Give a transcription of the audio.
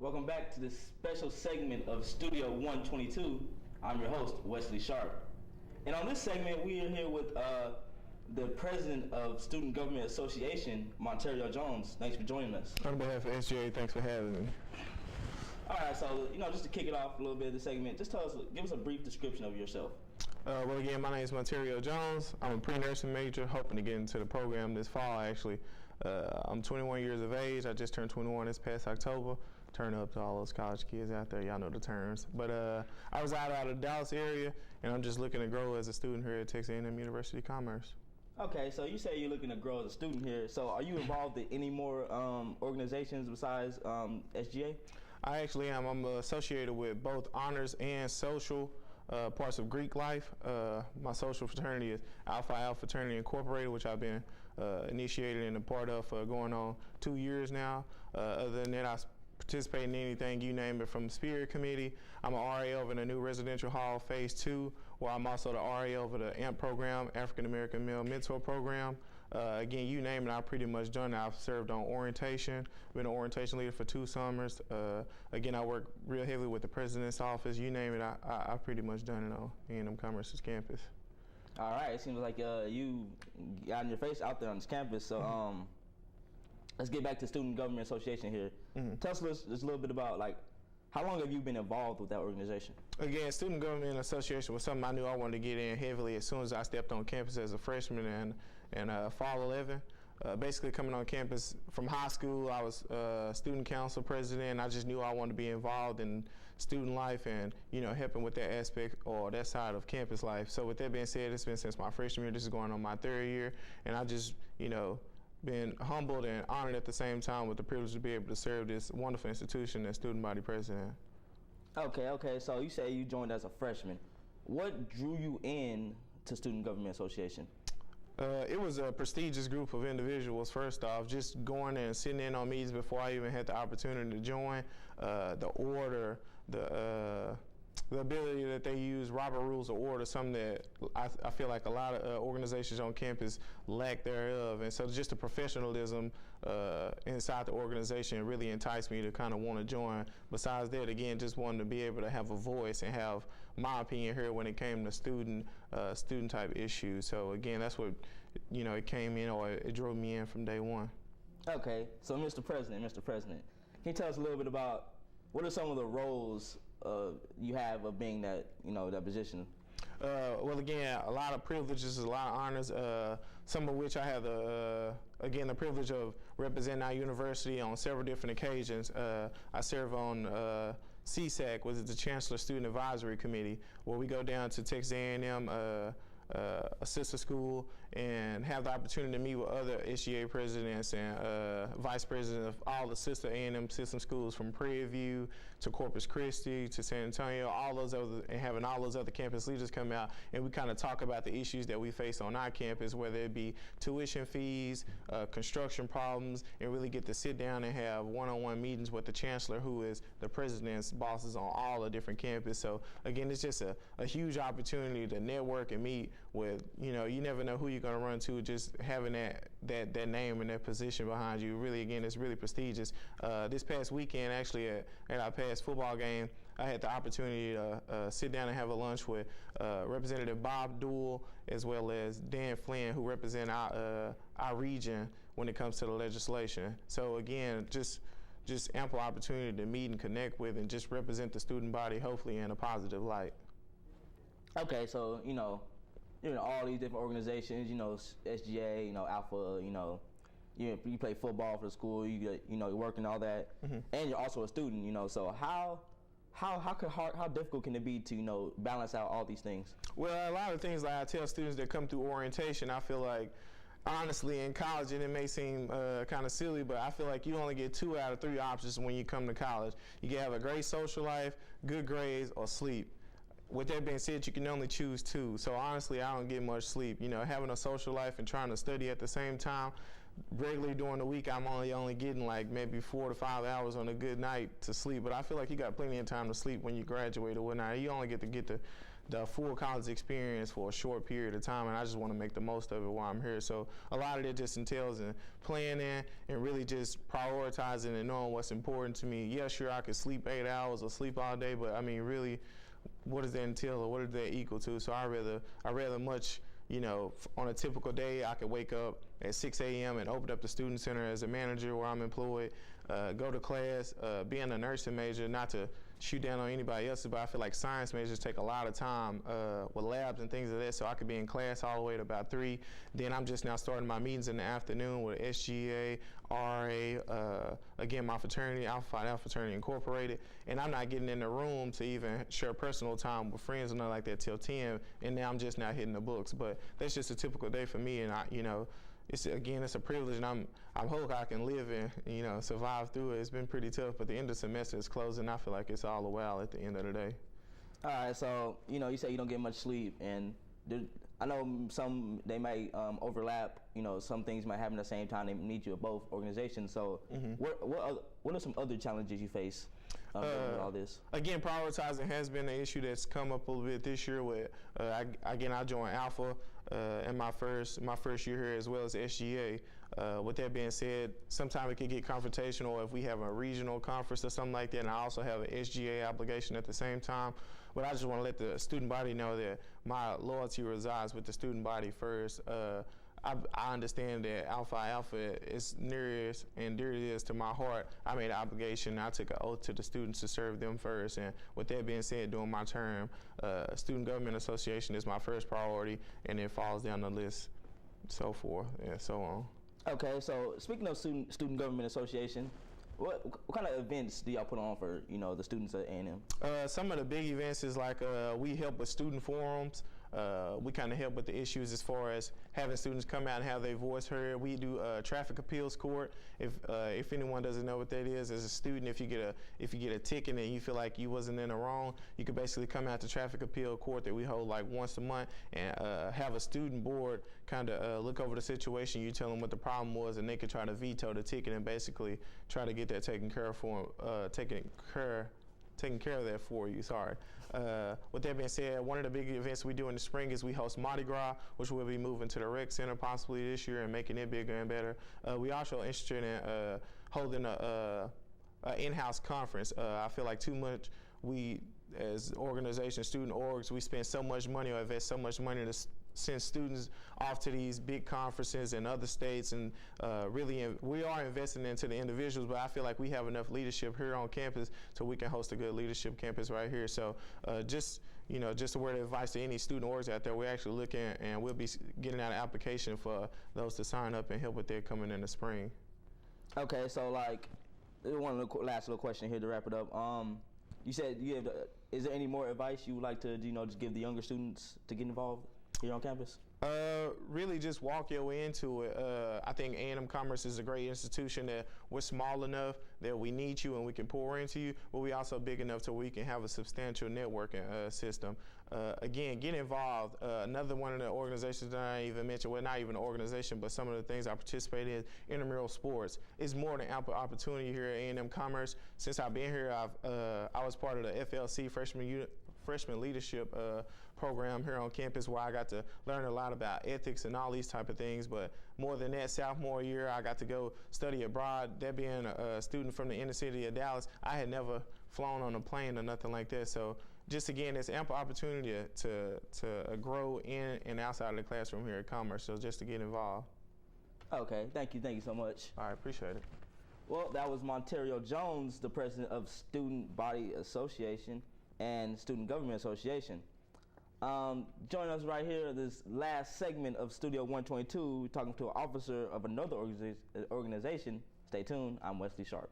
Welcome back to this special segment of Studio 122. I'm your host, Wesley Sharp. And on this segment, we are here with the president of Student Government Association, Monterio Jones. Thanks for joining us. On behalf of SGA, thanks for having me. All right, so, just to kick it off a little bit of the segment, just give us a brief description of yourself. Well, again, my name is Monterio Jones. I'm a pre-nursing major, hoping to get into the program this fall, actually. I'm 21 years of age. I just turned 21 this past October. Turn up to all those college kids out there. Y'all know the terms. But I reside out of the Dallas area, and I'm just looking to grow as a student here at Texas A&M University of Commerce. Okay, so you say you're looking to grow as a student here. So are you involved in any more organizations besides SGA? I actually am. I'm associated with both honors and social parts of Greek life. My social fraternity is Alpha Alpha Fraternity Incorporated, which I've been initiated and a part of for going on 2 years now. Other than that, I participate in anything, you name it, from Spirit Committee. I'm an RA over in the new residential hall, Phase 2, where I'm also the RA over the AMP program, African American Male Mentor Program. Again, you name it, I've pretty much done it. I've served on orientation, been an orientation leader for 2 summers. Again, I work real heavily with the president's office. You name it, I've pretty much done it on A&M Commerce's campus. All right, it seems like you got in your face out there on this campus. So let's get back to Student Government Association here. Tell us just a little bit about, how long have you been involved with that organization? Again, Student Government Association was something I knew I wanted to get in heavily as soon as I stepped on campus as a freshman in fall 11. Basically coming on campus from high school, I was student council president. I just knew I wanted to be involved in student life and, helping with that aspect or that side of campus life. So with that being said, it's been since my freshman year. This is going on my 3rd year, and I just, been humbled and honored at the same time with the privilege to be able to serve this wonderful institution as student body president. Okay. So you say you joined as a freshman. What drew you in to Student Government Association? It was a prestigious group of individuals, first off, just going and sitting in on meetings before I even had the opportunity to join. The order, the ability that they use, Robert Rules of Order, something that I feel like a lot of organizations on campus lack thereof. And so just the professionalism inside the organization really enticed me to kind of want to join. Besides that, again, just wanted to be able to have a voice and have my opinion here when it came to student type issues. So again, that's what, it came in, or it drove me in from day one. Okay, so Mr. President, can you tell us a little bit about what are some of the roles you have of being that, that position? Well, again, a lot of privileges, a lot of honors, some of which I have the privilege of representing our university on several different occasions. I serve on CSAC, which is the Chancellor Student Advisory Committee, where we go down to Texas A&M, a sister school, and have the opportunity to meet with other SGA presidents and vice presidents of all the sister A&M system schools, from Prairie View to Corpus Christi to San Antonio, and having all those other campus leaders come out, and we kind of talk about the issues that we face on our campus, whether it be tuition fees, construction problems, and really get to sit down and have one-on-one meetings with the chancellor, who is the president's bosses on all the different campuses. So again, it's just a huge opportunity to network and meet with, you never know who you're going to run to. Just having that name and that position behind you, really, again, it's really prestigious. This past weekend, actually, at our past football game, I had the opportunity to sit down and have a lunch with Representative Bob Duell, as well as Dan Flynn, who represent our region when it comes to the legislation. So again, just ample opportunity to meet and connect with and just represent the student body, hopefully in a positive light. Okay, so, all these different organizations, SGA, Alpha, you play football for the school, you work and all that, and you're also a student, so how difficult can it be to, balance out all these things? Well, a lot of things, like I tell students that come through orientation, I feel like, honestly, in college, and it may seem kind of silly, but I feel like you only get 2 out of 3 options when you come to college. You can have a great social life, good grades, or sleep. With that being said, you can only choose 2. So honestly, I don't get much sleep. Having a social life and trying to study at the same time, regularly during the week, I'm only getting like maybe 4 to 5 hours on a good night to sleep. But I feel like you got plenty of time to sleep when you graduate or whatnot. You only get the full college experience for a short period of time, and I just want to make the most of it while I'm here. So a lot of it just entails in planning and really just prioritizing and knowing what's important to me. Yeah, sure, I could sleep 8 hours or sleep all day, but I mean, really, what does that entail or what does that equal to? So I rather much, you know, on a typical day, I could wake up at 6 a.m. and open up the student center as a manager where I'm employed, go to class, being a nursing major, not to shoot down on anybody else, but I feel like science majors take a lot of time with labs and things like that, so I could be in class all the way to about 3. Then I'm just now starting my meetings in the afternoon with SGA, RA, again, my fraternity, Alpha Phi Alpha Fraternity Incorporated, and I'm not getting in the room to even share personal time with friends or nothing like that till 10, and now I'm just now hitting the books. But that's just a typical day for me, and it's a privilege, and I hope I can live and survive through it. It's been pretty tough, but the end of the semester is closing. I feel like it's all a while at the end of the day. All right, so you say you don't get much sleep, and I know some they might overlap. Some things might happen at the same time. They need you at both organizations. So what are some other challenges you face with all this? Again, prioritizing has been an issue that's come up a little bit this year. With I joined Alpha in my first year here, as well as SGA. With that being said, sometimes it can get confrontational if we have a regional conference or something like that, and I also have an SGA obligation at the same time. But I just want to let the student body know that my loyalty resides with the student body first. I understand that Alpha Alpha is near and dear it is to my heart. I made an obligation. I took an oath to the students to serve them first. And with that being said, during my term, Student Government Association is my first priority, and it falls down the list, so forth and so on. Okay, so speaking of Student Government Association, what kind of events do y'all put on for the students at A&M? Some of the big events is like we help with student forums. We kind of help with the issues as far as having students come out and have their voice heard. We do traffic appeals court. If anyone doesn't know what that is, as a student, if you get a ticket and you feel like you wasn't in the wrong, you could basically come out to traffic appeal court that we hold like once a month and have a student board kind of look over the situation. You tell them what the problem was, and they could try to veto the ticket and basically try to get that taken care of that for you. Sorry. With that being said, one of the big events we do in the spring is we host Mardi Gras, which we'll be moving to the rec center possibly this year and making it bigger and better. We also interested in holding a in-house conference. I feel like too much we as organizations, student orgs, we spend so much money or invest so much money to send students off to these big conferences in other states, and we are investing into the individuals, but I feel like we have enough leadership here on campus so we can host a good leadership campus right here. So just a word of advice to any student orgs out there, we're actually looking, and we'll be getting out an application for those to sign up and help with that coming in the spring. Okay, so like one last little question here to wrap it up. You said is there any more advice you would like to just give the younger students to get involved here on campus? Really just walk your way into it. I think A&M Commerce is a great institution that we're small enough that we need you and we can pour into you, but we also big enough so we can have a substantial networking system. Again, get involved. Another one of the organizations that I even mentioned, well, not even an organization, but some of the things I participate in, intramural sports. It's more than ample opportunity here at A&M Commerce. Since I've been here, I was part of the FLC freshman leadership program here on campus, where I got to learn a lot about ethics and all these type of things. But more than that, sophomore year, I got to go study abroad. That being a student from the inner city of Dallas, I had never flown on a plane or nothing like that. So just again, there's ample opportunity to grow in and outside of the classroom here at Commerce. So just to get involved. Okay, thank you so much. All right, appreciate it. Well, that was Monterio Jones, the president of Student Body Association and Student Government Association. Join us right here, this last segment of Studio 122, we're talking to an officer of another organization. Stay tuned. I'm Wesley Sharp.